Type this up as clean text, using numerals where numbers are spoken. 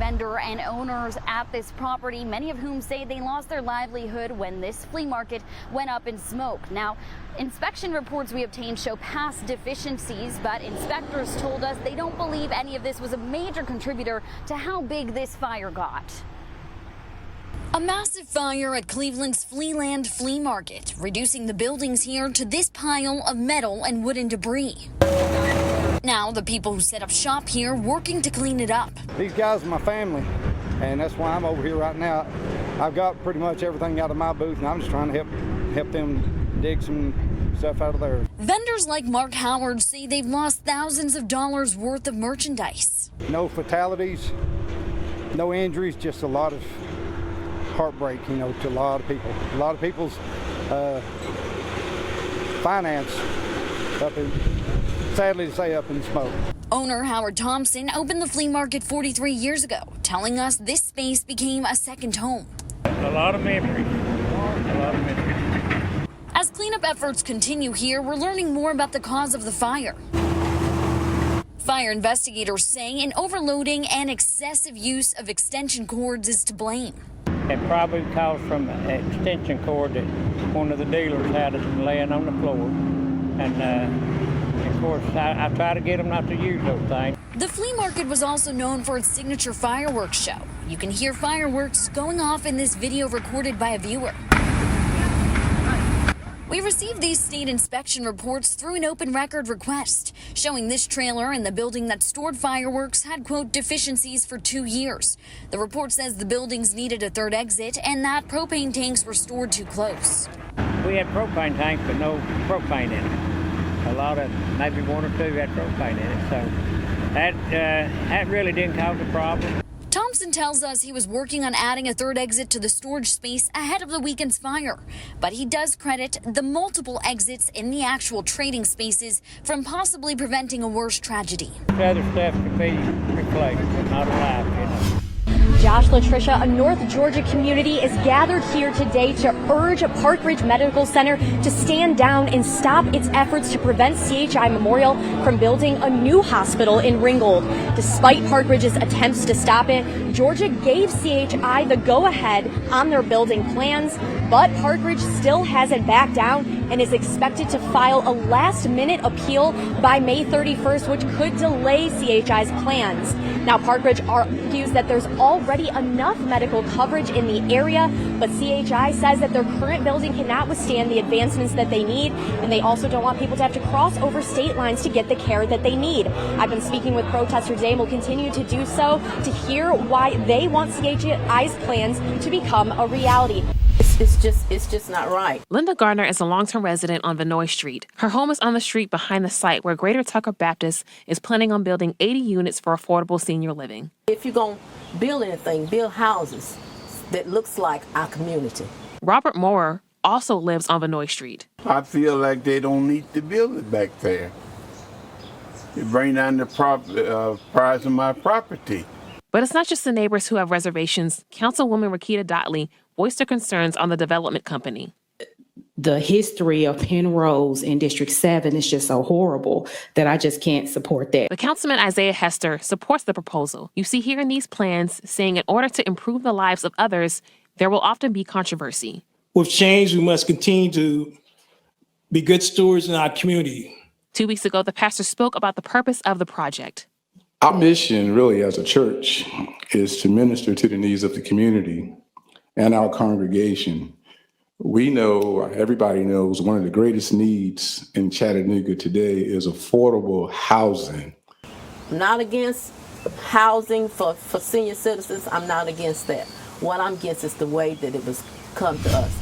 vendor and owners at this property, many of whom say they lost their livelihood when this flea market went up in smoke. Now, inspection reports we obtained show past deficiencies, but inspectors told us they don't believe any of this was a major contributor to how big this fire got. A massive fire at Cleveland's Flealand Flea Market, reducing the buildings here to this pile of metal and wooden debris. Now, the people who set up shop here working to clean it up. These guys are my family, and that's why I'm over here right now. I've got pretty much everything out of my booth, and I'm just trying to help them dig some stuff out of there. Vendors like Mark Howard say they've lost thousands of dollars worth of merchandise. No fatalities, no injuries, just a lot of heartbreak, to a lot of people. A lot of people's finance sadly to say, up in smoke. Owner Howard Thompson opened the flea market 43 years ago, telling us this space became a second home. A lot of memories. As cleanup efforts continue here, we're learning more about the cause of the fire. Fire investigators say an overloading and excessive use of extension cords is to blame. It probably caused from an extension cord that one of the dealers had laying on the floor. And of course, I try to get them not to use those things. The flea market was also known for its signature fireworks show. You can hear fireworks going off in this video recorded by a viewer. We received these state inspection reports through an open record request, showing this trailer and the building that stored fireworks had, quote, deficiencies for 2 years. The report says the buildings needed a third exit and that propane tanks were stored too close. We had propane tanks, but no propane in it. A lot of, maybe one or two had propane in it, so that really didn't cause a problem. Thompson tells us he was working on adding a third exit to the storage space ahead of the weekend's fire, but he does credit the multiple exits in the actual trading spaces from possibly preventing a worse tragedy. Other stuff can be replaced, not alive, Josh Latricia, a North Georgia community, is gathered here today to urge Parkridge Medical Center to stand down and stop its efforts to prevent CHI Memorial from building a new hospital in Ringgold. Despite Parkridge's attempts to stop it, Georgia gave CHI the go-ahead on their building plans, but Parkridge still hasn't backed down and is expected to file a last-minute appeal by May 31st, which could delay CHI's plans. Now, Parkridge argues that there's already enough medical coverage in the area, but CHI says that their current building cannot withstand the advancements that they need, and they also don't want people to have to cross over state lines to get the care that they need. I've been speaking with protesters today and will continue to do so to hear why they want CHI's plans to become a reality. It's just not right. Linda Gardner is a long-term resident on Vinoy Street. Her home is on the street behind the site where Greater Tucker Baptist is planning on building 80 units for affordable senior living. If you're going to build anything, build houses that looks like our community. Robert Moore also lives on Vinoy Street. I feel like they don't need to build it back there. It bring down the price of my property. But it's not just the neighbors who have reservations. Councilwoman Rakita Dotley voiced her concerns on the development company. The history of Penrose in District 7 is just so horrible that I just can't support that. But Councilman Isaiah Hester supports the proposal. You see here in these plans saying in order to improve the lives of others, there will often be controversy. With change, we must continue to be good stewards in our community. 2 weeks ago, the pastor spoke about the purpose of the project. Our mission really as a church is to minister to the needs of the community and our congregation. We know, everybody knows, one of the greatest needs in Chattanooga today is affordable housing. I'm not against housing for senior citizens. I'm not against that. What I'm against is the way that it was come to us.